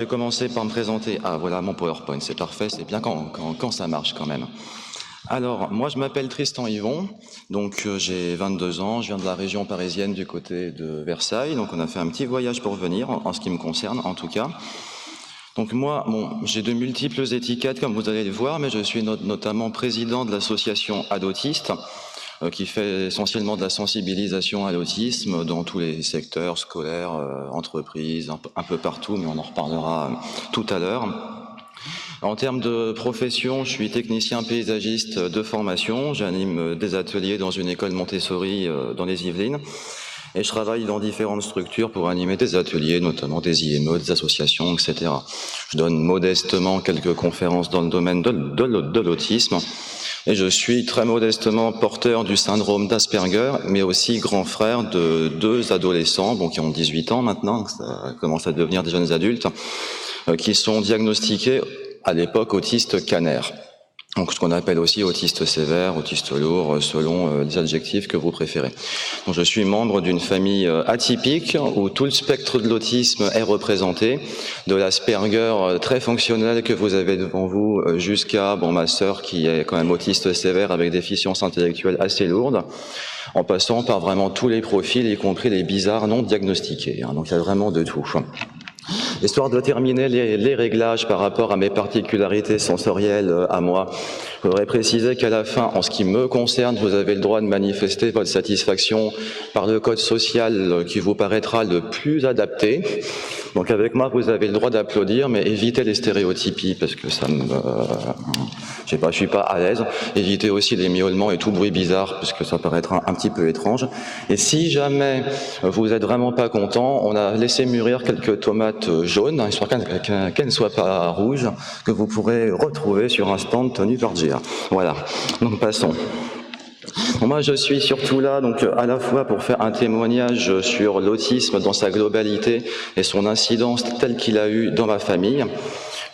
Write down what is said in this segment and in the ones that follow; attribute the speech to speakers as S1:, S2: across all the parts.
S1: Je vais commencer par me présenter. Ah, voilà mon PowerPoint, c'est parfait, c'est bien quand ça marche quand même. Alors, moi je m'appelle Tristan Yvon, donc j'ai 22 ans, je viens de la région parisienne du côté de Versailles, donc on a fait un petit voyage pour venir, en ce qui me concerne en tout cas. Donc moi, bon, j'ai de multiples étiquettes comme vous allez le voir, mais je suis notamment président de l'association Adautistes, qui fait essentiellement de la sensibilisation à l'autisme dans tous les secteurs scolaires, entreprises, un peu partout, mais on en reparlera tout à l'heure. En termes de profession, je suis technicien paysagiste de formation. J'anime des ateliers dans une école Montessori dans les Yvelines. Et je travaille dans différentes structures pour animer des ateliers, notamment des IME, des associations, etc. Je donne modestement quelques conférences dans le domaine de l'autisme. Et je suis très modestement porteur du syndrome d'Asperger, mais aussi grand frère de 2 adolescents, bon, qui ont 18 ans maintenant, ça commence à devenir des jeunes adultes, qui sont diagnostiqués à l'époque autistes canaires. Donc ce qu'on appelle aussi autiste sévère, autiste lourd, selon les adjectifs que vous préférez. Donc je suis membre d'une famille atypique où tout le spectre de l'autisme est représenté, de l'Asperger très fonctionnel que vous avez devant vous jusqu'à ma sœur qui est quand même autiste sévère avec déficience intellectuelle assez lourde, en passant par vraiment tous les profils, y compris les bizarres non diagnostiqués. Donc il y a vraiment de tout. Histoire de terminer les réglages par rapport à mes particularités sensorielles à moi, je voudrais préciser qu'à la fin, en ce qui me concerne, vous avez le droit de manifester votre satisfaction par le code social qui vous paraîtra le plus adapté. Donc avec moi, vous avez le droit d'applaudir, mais évitez les stéréotypies, parce que ça me... je suis pas à l'aise. Évitez aussi les miaulements et tout bruit bizarre, parce que ça paraîtra un petit peu étrange. Et si jamais vous êtes vraiment pas content, on a laissé mûrir quelques tomates jaunes, histoire qu'elles ne soient pas rouges, que vous pourrez retrouver sur un stand tenu par GA. Voilà, donc passons. Moi, je suis surtout là, donc à la fois pour faire un témoignage sur l'autisme dans sa globalité et son incidence telle qu'il a eu dans ma famille.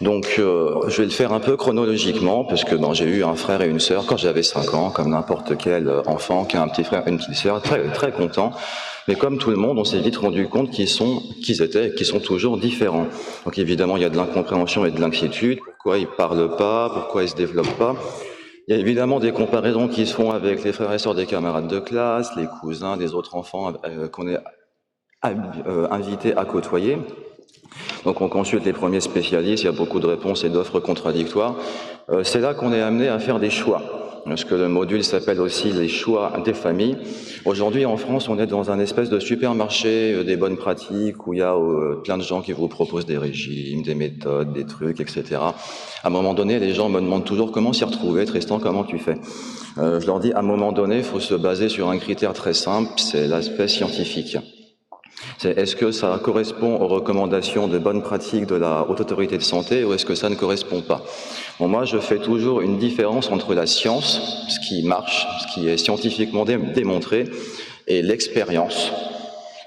S1: Donc, je vais le faire un peu chronologiquement, parce que j'ai eu un frère et une sœur quand j'avais 5 ans, comme n'importe quel enfant qui a un petit frère et une petite sœur, très, très content. Mais comme tout le monde, on s'est vite rendu compte qu'ils sont toujours différents. Donc évidemment, il y a de l'incompréhension et de l'inquiétude. Pourquoi ils parlent pas? Pourquoi ils se développent pas? Il y a évidemment des comparaisons qui se font avec les frères et sœurs des camarades de classe, les cousins des autres enfants qu'on est invités à côtoyer. Donc on consulte les premiers spécialistes, il y a beaucoup de réponses et d'offres contradictoires. C'est là qu'on est amené à faire des choix. Ce que le module s'appelle aussi les choix des familles. Aujourd'hui en France, on est dans un espèce de supermarché des bonnes pratiques où il y a plein de gens qui vous proposent des régimes, des méthodes, des trucs, etc. À un moment donné, les gens me demandent toujours comment s'y retrouver. Tristan, comment tu fais? Je leur dis, à un moment donné, il faut se baser sur un critère très simple, c'est l'aspect scientifique. Est-ce que ça correspond aux recommandations de bonnes pratiques de la Haute Autorité de Santé ou est-ce que ça ne correspond pas? Moi, je fais toujours une différence entre la science, ce qui marche, ce qui est scientifiquement démontré, et l'expérience.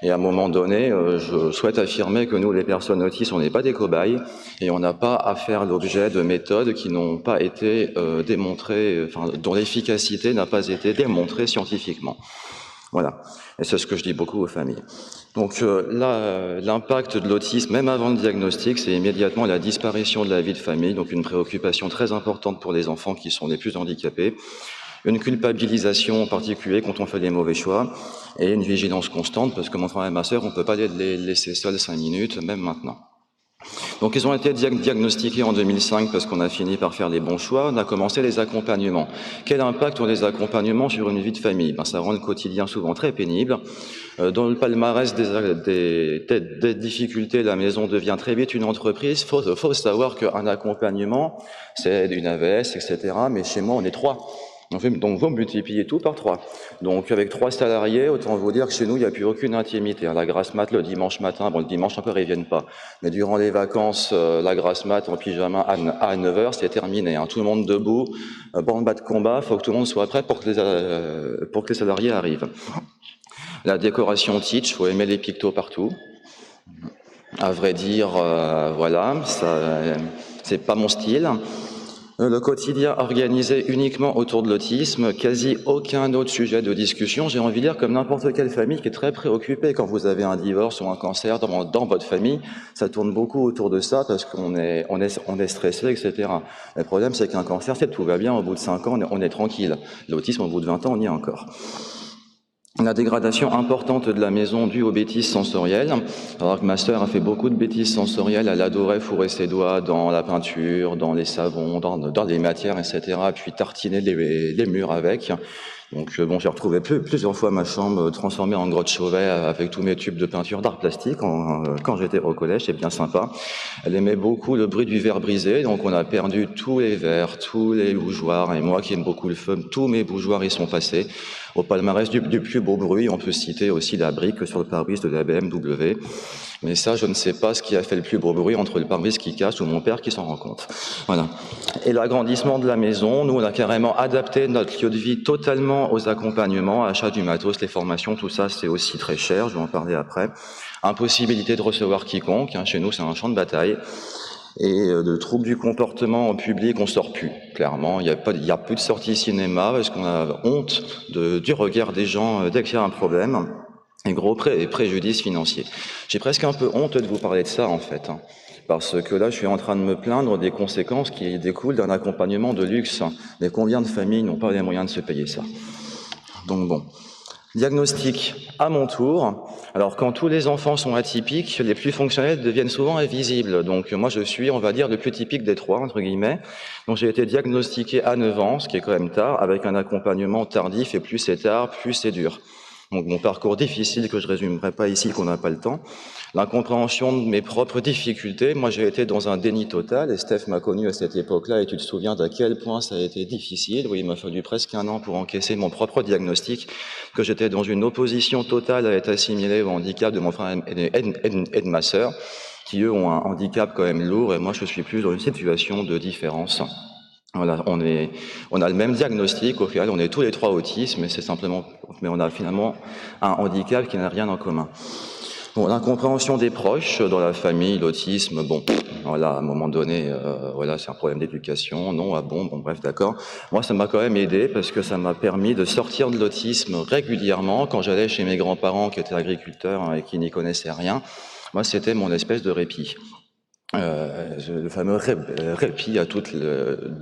S1: Et à un moment donné, je souhaite affirmer que nous, les personnes autistes, on n'est pas des cobayes et on n'a pas à faire l'objet de méthodes qui n'ont pas été démontrées, dont l'efficacité n'a pas été démontrée scientifiquement. Voilà, et c'est ce que je dis beaucoup aux familles. Donc là, l'impact de l'autisme, même avant le diagnostic, c'est immédiatement la disparition de la vie de famille, donc une préoccupation très importante pour les enfants qui sont les plus handicapés, une culpabilisation en particulier quand on fait des mauvais choix, et une vigilance constante, parce que mon frère et ma sœur, on ne peut pas les laisser seuls 5 minutes, même maintenant. Donc ils ont été diagnostiqués en 2005 parce qu'on a fini par faire les bons choix. On a commencé les accompagnements. Quel impact ont les accompagnements sur une vie de famille? Ça rend le quotidien souvent très pénible. Dans le palmarès des difficultés, la maison devient très vite une entreprise. Faut savoir qu'un accompagnement, c'est une AVS, etc. Mais chez moi, on est 3. Donc vous multipliez tout par 3. Donc avec 3 salariés, autant vous dire que chez nous, il n'y a plus aucune intimité. La grasse mat le dimanche matin, le dimanche encore ils viennent pas. Mais durant les vacances, la grasse mat en pyjama à 9h, c'est terminé. Tout le monde debout, bas de combat, il faut que tout le monde soit prêt pour que les salariés arrivent. La décoration Teach, il faut aimer les pictos partout. À vrai dire, voilà, ça, c'est pas mon style. Le quotidien organisé uniquement autour de l'autisme, quasi aucun autre sujet de discussion. J'ai envie de dire comme n'importe quelle famille qui est très préoccupée quand vous avez un divorce ou un cancer dans votre famille, ça tourne beaucoup autour de ça parce qu'on est stressé, etc. Le problème, c'est qu'un cancer, c'est tout va bien, au bout de 5 ans, on est tranquille. L'autisme, au bout de 20 ans, on y est encore. La dégradation importante de la maison due aux bêtises sensorielles. Alors que ma sœur a fait beaucoup de bêtises sensorielles, elle adorait fourrer ses doigts dans la peinture, dans les savons, dans les matières, etc. Puis tartiner les murs avec. Donc bon, j'ai retrouvé plusieurs fois ma chambre transformée en grotte Chauvet avec tous mes tubes de peinture d'art plastique quand j'étais au collège, c'est bien sympa. Elle aimait beaucoup le bruit du verre brisé, donc on a perdu tous les verres, tous les bougeoirs, et moi qui aime beaucoup le feu, tous mes bougeoirs y sont passés. Au palmarès du plus beau bruit, on peut citer aussi la brique sur le pare-brise de la BMW. Mais ça, je ne sais pas ce qui a fait le plus beau bruit entre le pare-brise qui casse ou mon père qui s'en rend compte. Voilà. Et l'agrandissement de la maison, nous, on a carrément adapté notre lieu de vie totalement aux accompagnements, achat du matos, les formations, tout ça, c'est aussi très cher, je vais en parler après. Impossibilité de recevoir quiconque, hein, chez nous, c'est un champ de bataille. Et de troubles du comportement en public, on sort plus, clairement. Il y a plus de sorties cinéma parce qu'on a honte du regard des gens dès qu'il y a un problème. Et gros préjudice financier. J'ai presque un peu honte de vous parler de ça, en fait. Hein, parce que là, je suis en train de me plaindre des conséquences qui découlent d'un accompagnement de luxe. Mais combien de familles n'ont pas les moyens de se payer ça? Donc bon. Diagnostic à mon tour. Alors quand tous les enfants sont atypiques, les plus fonctionnels deviennent souvent invisibles. Donc moi je suis, on va dire, le plus typique des trois, entre guillemets. Donc j'ai été diagnostiqué à 9 ans, ce qui est quand même tard, avec un accompagnement tardif, et plus c'est tard, plus c'est dur. Donc mon parcours difficile que je résumerai pas ici, qu'on n'a pas le temps. L'incompréhension de mes propres difficultés. Moi, j'ai été dans un déni total, et Steph m'a connu à cette époque-là, et tu te souviens d'à quel point ça a été difficile. Oui, il m'a fallu presque 1 an pour encaisser mon propre diagnostic, que j'étais dans une opposition totale à être assimilé au handicap de mon frère et de ma sœur, qui eux ont un handicap quand même lourd, et moi je suis plus dans une situation de différence. Voilà, on a le même diagnostic, au final, on est tous les trois autistes, mais on a finalement un handicap qui n'a rien en commun. Bon, l'incompréhension des proches dans la famille, l'autisme, bon, voilà, à un moment donné, voilà, c'est un problème d'éducation, non, ah bon, bref, d'accord. Moi, ça m'a quand même aidé parce que ça m'a permis de sortir de l'autisme régulièrement quand j'allais chez mes grands-parents qui étaient agriculteurs et qui n'y connaissaient rien. Moi, c'était mon espèce de répit. Le fameux répit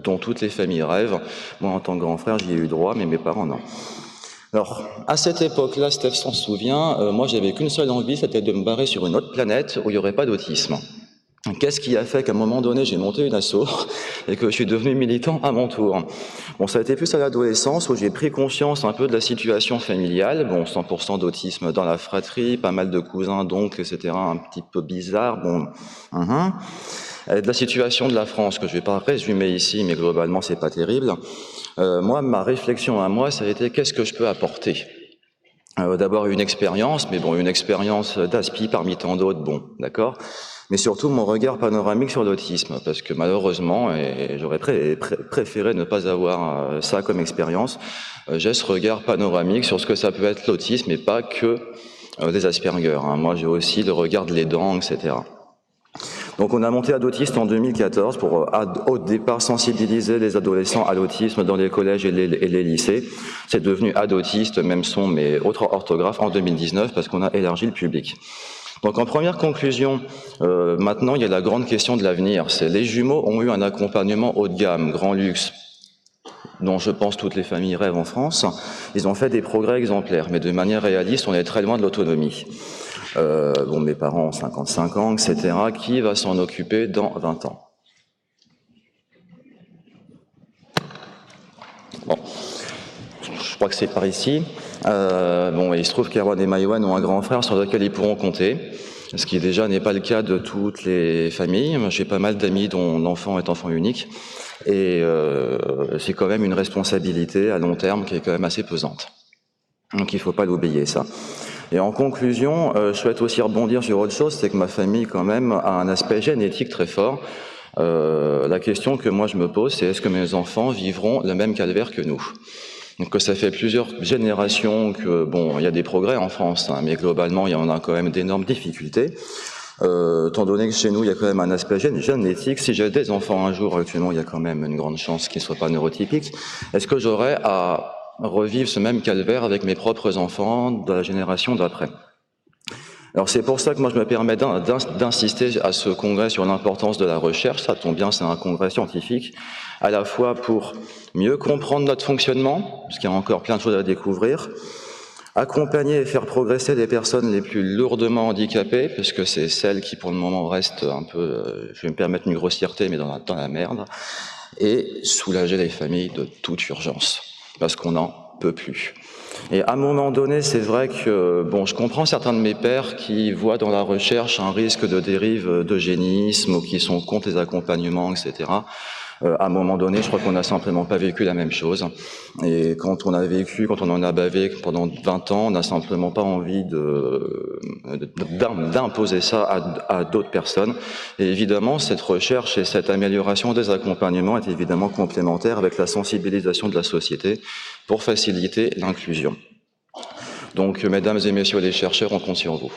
S1: dont toutes les familles rêvent. Moi, en tant que grand frère, j'y ai eu droit, mais mes parents, non. Alors, à cette époque-là, Steph s'en souvient, moi, j'avais qu'une seule envie, c'était de me barrer sur une autre planète où il n'y aurait pas d'autisme. Qu'est-ce qui a fait qu'à un moment donné, j'ai monté une asso et que je suis devenu militant à mon tour? Bon, ça a été plus à l'adolescence où j'ai pris conscience un peu de la situation familiale. Bon, 100% d'autisme dans la fratrie, pas mal de cousins, d'oncles, etc. Un petit peu bizarre. Bon, de la situation de la France, que je vais pas résumer ici, mais globalement, c'est pas terrible. Moi, ma réflexion à moi, ça a été qu'est-ce que je peux apporter? D'abord une expérience, mais bon, une expérience d'aspi parmi tant d'autres, bon, d'accord. Mais surtout mon regard panoramique sur l'autisme, parce que malheureusement, et j'aurais préféré ne pas avoir ça comme expérience, j'ai ce regard panoramique sur ce que ça peut être l'autisme, et pas que les Asperger. Hein. Moi, j'ai aussi le regard de l'aidant, etc. Donc on a monté Adotiste en 2014 pour au départ sensibiliser les adolescents à l'autisme dans les collèges et les lycées. C'est devenu Adotiste, même son mais autre orthographe en 2019 parce qu'on a élargi le public. Donc en première conclusion, maintenant il y a la grande question de l'avenir. C'est les jumeaux ont eu un accompagnement haut de gamme, grand luxe, dont je pense toutes les familles rêvent en France. Ils ont fait des progrès exemplaires, mais de manière réaliste, on est très loin de l'autonomie. Bon, mes parents ont 55 ans, etc. Qui va s'en occuper dans 20 ans? Bon, je crois que c'est par ici. Bon, il se trouve qu'Erwan et Maïwan ont un grand frère sur lequel ils pourront compter, ce qui déjà n'est pas le cas de toutes les familles. J'ai pas mal d'amis dont l'enfant est enfant unique, et c'est quand même une responsabilité à long terme qui est quand même assez pesante. Donc il ne faut pas l'oublier, ça. Et en conclusion, je souhaite aussi rebondir sur autre chose, c'est que ma famille quand même a un aspect génétique très fort. La question que moi je me pose, c'est est-ce que mes enfants vivront le même calvaire que nous? Donc ça fait plusieurs générations que, bon, il y a des progrès en France, hein, mais globalement il y en a quand même d'énormes difficultés. Étant donné que chez nous, il y a quand même un aspect génétique, si j'ai des enfants un jour, actuellement, il y a quand même une grande chance qu'ils ne soient pas neurotypiques, est-ce que j'aurais à revivre ce même calvaire avec mes propres enfants de la génération d'après? Alors c'est pour ça que moi je me permets d'insister à ce congrès sur l'importance de la recherche. Ça tombe bien, c'est un congrès scientifique, à la fois pour mieux comprendre notre fonctionnement, parce qu'il y a encore plein de choses à découvrir, accompagner et faire progresser les personnes les plus lourdement handicapées, puisque c'est celles qui pour le moment restent un peu, je vais me permettre une grossièreté, mais dans la merde, et soulager les familles de toute urgence, parce qu'on n'en peut plus. Et à un moment donné, c'est vrai que, bon, je comprends certains de mes pairs qui voient dans la recherche un risque de dérive d'eugénisme ou qui sont contre les accompagnements, etc. À un moment donné, je crois qu'on n'a simplement pas vécu la même chose. Et quand on en a bavé pendant 20 ans, on n'a simplement pas envie d'imposer ça à d'autres personnes. Et évidemment, cette recherche et cette amélioration des accompagnements est évidemment complémentaire avec la sensibilisation de la société pour faciliter l'inclusion. Donc, mesdames et messieurs les chercheurs, on compte sur vous.